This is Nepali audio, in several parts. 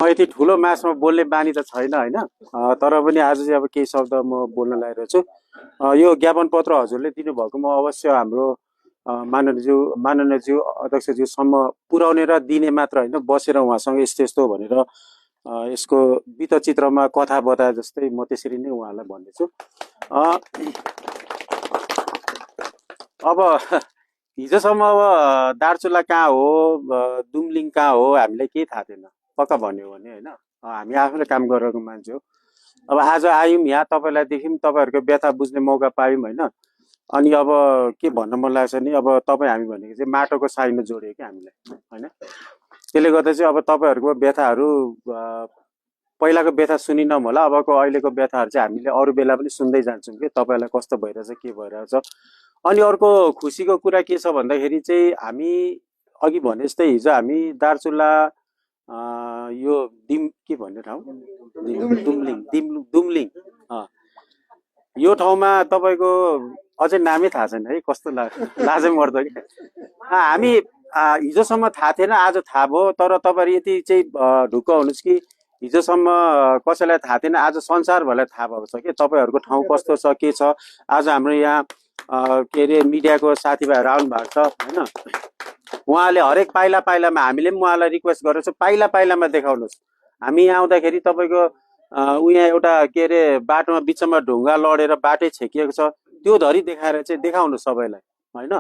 यति ठुलो मासमा बोल्ने बानी त छैन होइन। तर पनि आज चाहिँ अब केही शब्द म बोल्न लागिरहेको छु। यो ज्ञापन पत्र हजुरले दिनुभएको म अवश्य हाम्रो माननीयज्यू अध्यक्षज्यूसम्म पुर्याउने र दिने मात्र होइन, बसेर उहाँसँग यस्तो यस्तो भनेर यसको वित्तचित्रमा कथा बताए जस्तै म त्यसरी नै उहाँलाई भन्नेछु। अब हिजोसम्म अब दार्चुला कहाँ हो, दुम्लिङ कहाँ हो, हामीलाई केही थाहा थिएन पक्का भन्यो भने होइन। हामी आफूले काम गरेको मान्छे हो। अब आज आयौँ यहाँ, तपाईँलाई देख्यौँ, तपाईँहरूको व्यथा बुझ्ने मौका पायौँ होइन। अनि अब के भन्न मन लाग्छ नि, अब तपाईँ हामी भनेको चाहिँ माटोको साइनो जोड्यो कि हामीलाई होइन। त्यसले गर्दा चाहिँ अब तपाईँहरूको व्यथाहरू पहिलाको व्यथा सुनिनौँ होला, अबको अहिलेको व्यथाहरू चाहिँ हामीले अरू बेला पनि सुन्दै जान्छौँ कि तपाईँलाई कस्तो भइरहेछ, के भइरहेछ। अनि अर्को खुसीको कुरा के छ भन्दाखेरि चाहिँ हामी अघि भने जस्तै हिजो हामी दार्चुला यो के भन्ने ठाउँ दुम्लिङ यो ठाउँमा तपाईँको अझै नामै थाहा छैन है, कस्तो लाजै मर्दो कि हामी हिजोसम्म थाहा थिएन, आज थाहा भयो। तर तपाईँहरू यति चाहिँ ढुक्क हुनुहोस् कि हिजोसम्म कसैलाई थाहा थिएन, आज संसारभरलाई थाहा भएको छ कि तपाईँहरूको ठाउँ कस्तो छ, के छ। आज हाम्रो यहाँ के अरे मिडियाको साथीभाइहरू आउनु भएको छ होइन। उहाँले हरेक पाइला पाइलामा हामीले पनि उहाँलाई रिक्वेस्ट गरेको छ, पाइला पाइलामा देखाउनुहोस्। हामी यहाँ आउँदाखेरि तपाईँको यहाँ एउटा के अरे बाटोमा बिचमा ढुङ्गा लडेर बाटै छेकिएको छ, त्यो धरी देखाएर चाहिँ देखाउनुहोस् सबैलाई होइन।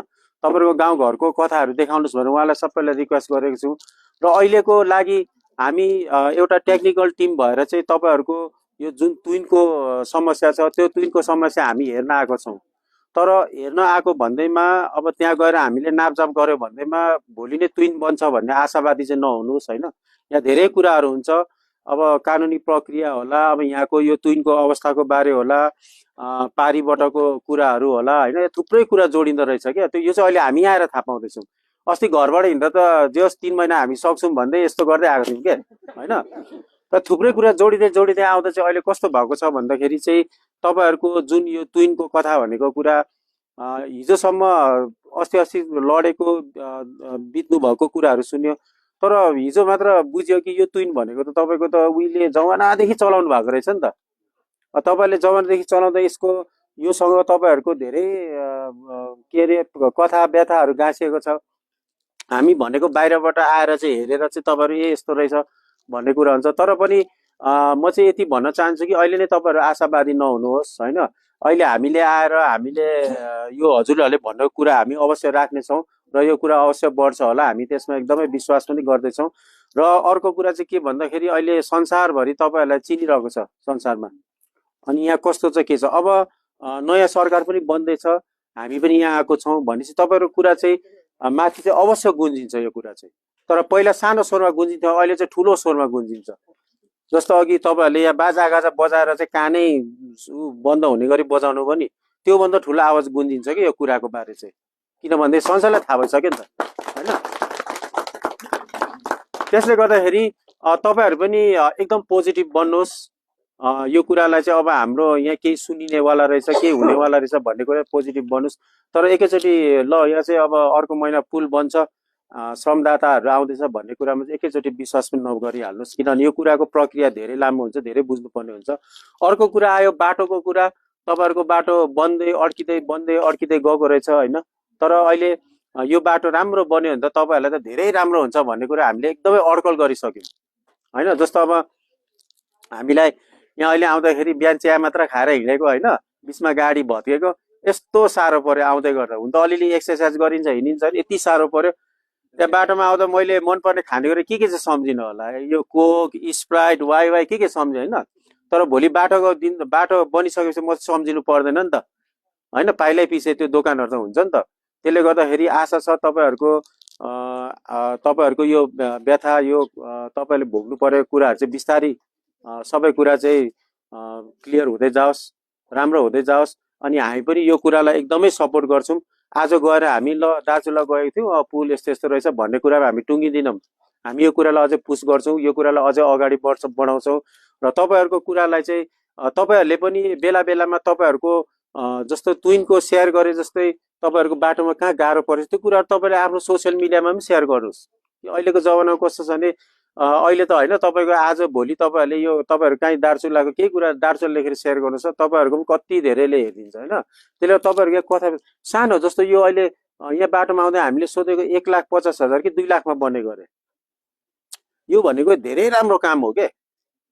तपाईँहरूको गाउँघरको कथाहरू देखाउनुहोस् भनेर उहाँलाई सबैलाई रिक्वेस्ट गरेको छु। र अहिलेको लागि हामी एउटा टेक्निकल टिम भएर चाहिँ तपाईँहरूको यो जुन तुइनको समस्या छ त्यो तुइनको समस्या हामी हेर्न आएको छौँ। तर हेर्न आएको भन्दैमा अब त्यहाँ गएर हामीले नापजाप गऱ्यो भन्दैमा भोलि नै तुइन बन्छ भन्ने आशावादी चाहिँ नहुनुहोस् होइन। यहाँ धेरै कुराहरू हुन्छ, अब कानुनी प्रक्रिया होला, अब यहाँको यो तुइनको अवस्थाको बारे होला, पारीबटको कुराहरू होला होइन। थुप्रै कुरा जोडिँदो रहेछ क्या। त्यो यो चाहिँ अहिले हामी आएर थाहा पाउँदैछौँ। अस्ति घरबाट हिँड्दा त जे होस् 3 महिना हामी सक्छौँ भन्दै यस्तो गर्दै आएको थियौँ क्या होइन। र थुप्रै कुरा जोडिँदै जोडिँदै आउँदा चाहिँ अहिले कस्तो भएको छ भन्दाखेरि चाहिँ तपाईँहरूको जुन यो तुइनको कथा भनेको कुरा हिजोसम्म अस्ति लडेको बित्नु भएको कुराहरू सुन्यो। तर हिजो मात्र बुझ्यो कि यो तुइन भनेको त तपाईँको त उहिले जमानादेखि चलाउनु भएको रहेछ नि त। तपाईँले जमानादेखि चलाउँदा यसको योसँग तपाईँहरूको धेरै के अरे कथा व्यथाहरू गाँसिएको छ। हामी भनेको बाहिरबाट आएर चाहिँ हेरेर चाहिँ तपाईँहरू यस्तो रहेछ भन्ने कुरा हुन्छ। तर पनि म चाहिँ यति भन्न चाहन्छु कि अहिले नै तपाईँहरू आशावादी नहुनुहोस् होइन। अहिले हामीले आएर हामीले यो हजुरहरूले भनेको कुरा हामी अवश्य राख्नेछौँ र यो कुरा अवश्य बढ्छ होला, हामी त्यसमा एकदमै विश्वास पनि गर्दैछौँ। र अर्को कुरा चाहिँ के भन्दाखेरि अहिले संसारभरि तपाईँहरूलाई चिनिरहेको छ संसारमा। अनि यहाँ कस्तो चाहिँ के छ, अब नयाँ सरकार पनि बन्दैछ, हामी पनि यहाँ आएको छौँ भनेपछि तपाईँहरूको कुरा चाहिँ माथि चाहिँ अवश्य गुन्जिन्छ यो कुरा चाहिँ। तर पहिला सानो स्वरमा गुन्जिन्थ्यो, अहिले चाहिँ ठुलो स्वरमा गुन्जिन्छ। जस्तो अघि तपाईँहरूले यहाँ बाजागाजा बजाएर चाहिँ कानै बन्द हुने गरी बजाउनु पनि त्योभन्दा ठुलो आवाज गुन्जिन्छ कि यो कुराको बारे चाहिँ, किनभने संसारलाई थाहा भइसक्यो नि त होइन। त्यसले गर्दाखेरि तपाईँहरू पनि एकदम पोजिटिभ बन्नुहोस्। यो कुरालाई चाहिँ अब हाम्रो यहाँ केही सुनिनेवाला रहेछ, केही हुनेवाला रहेछ भन्ने कुरा पोजिटिभ बन्नुहोस्। तर एकैचोटि ल यहाँ चाहिँ अब अर्को महिना पुल बन्छ, श्रमदाताहरू आउँदैछ भन्ने कुरामा चाहिँ एकैचोटि विश्वास पनि नगरिहाल्नुहोस्, किनभने यो कुराको प्रक्रिया धेरै लामो हुन्छ, धेरै बुझ्नुपर्ने हुन्छ। अर्को कुरा आयो बाटोको कुरा। तपाईँहरूको बाटो बन्दै अड्किँदै गएको रहेछ होइन। तर अहिले यो बाटो राम्रो बन्यो भने त तपाईँहरूलाई त धेरै राम्रो हुन्छ भन्ने कुरा हामीले एकदमै अड्कल गरिसक्यौँ होइन। जस्तो अब हामीलाई यहाँ अहिले आउँदाखेरि बिहान चिया मात्र खाएर हिँडेको होइन, बिचमा गाडी भत्केको, यस्तो साह्रो पर्यो आउँदै गर्दा। हुन त अलिअलि एक्सर्साइज गरिन्छ, हिँडिन्छ, यति साह्रो पर्यो। त्यहाँ बाटोमा आउँदा मैले मनपर्ने खानेकुरा के चाहिँ सम्झिनँ होला, यो कोक, स्प्राइट, वाई के सम्झेँ होइन। तर भोलि बाटो बनिसकेपछि म सम्झिनु पर्दैन नि त होइन। पाइलै पछि त्यो दोकानहरू त हुन्छ नि त। त्यसले गर्दाखेरि आशा छ तपाईँहरूको यो व्यथा, यो तपाईँले भोग्नु परेको कुराहरू चाहिँ बिस्तारै सबै कुरा चाहिँ क्लियर हुँदै जाओस्, राम्रो हुँदै जाओस्। अनि हामी पनि यो कुरालाई एकदमै सपोर्ट गर्छौँ। आज गएर हामी ल दार्चुला गएको थियौँ, पुल यस्तो यस्तो रहेछ भन्ने कुरामा हामी टुङ्गिँदैनौँ। हामी यो कुरालाई अझै पुस गर्छौँ, यो कुरालाई अझै अगाडि बढाउँछौँ। र तपाईँहरूको कुरालाई चाहिँ तपाईँहरूले पनि बेला बेलामा तपाईँहरूको जस्तो तुइनको सेयर गरे जस्तै तपाईँहरूको बाटोमा कहाँ गाह्रो परेछ त्यो कुराहरू तपाईँले आफ्नो सोसियल मिडियामा पनि सेयर गर्नुहोस्। अहिलेको जमानामा कस्तो छ भने अहिले त होइन तपाईँको आज भोलि तपाईँहरूले यो तपाईँहरू काहीँ दार्चुलाको केही कुरा दार्चुला लेखेर सेयर गर्नुहोस् त तपाईँहरूको पनि कति धेरैले हेरिदिन्छ होइन त्यसले गर्दा तपाईँहरूको यहाँ कथा सानो जस्तो यो अहिले यहाँ बाटोमा आउँदा हामीले सोधेको 1,50,000 कि 2,00,000मा बनेको अरे यो भनेको धेरै राम्रो काम हो के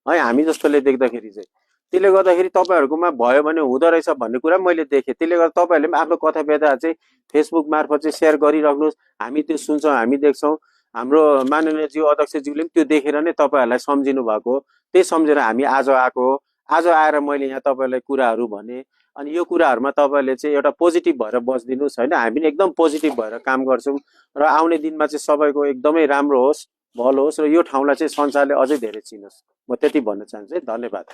है हामी जस्तोले देख्दाखेरि चाहिँ त्यसले गर्दाखेरि तपाईँहरूकोमा भयो भने हुँदो रहेछ भन्ने कुरा मैले देखेँ त्यसले गर्दा तपाईँहरूले पनि आफ्नो कथा व्यथा चाहिँ फेसबुक मार्फत चाहिँ सेयर गरिराख्नुहोस् हामी त्यो सुन्छौँ हामी देख्छौँ हाम्रो माननीय ज्यू अध्यक्षज्यूले पनि त्यो देखेर नै तपाईँहरूलाई सम्झिनु भएको हो त्यही सम्झेर हामी आज आएको हो आज आएर मैले यहाँ तपाईँलाई कुराहरू भने अनि यो कुराहरूमा तपाईँले चाहिँ एउटा पोजिटिभ भएर बसिदिनुहोस् होइन हामी पनि एकदम पोजिटिभ भएर काम गर्छौँ र आउने दिनमा चाहिँ सबैको एकदमै राम्रो होस् भलो होस् र यो ठाउँलाई चाहिँ संसारले अझै धेरै चिनोस् म त्यति भन्न चाहन्छु है धन्यवाद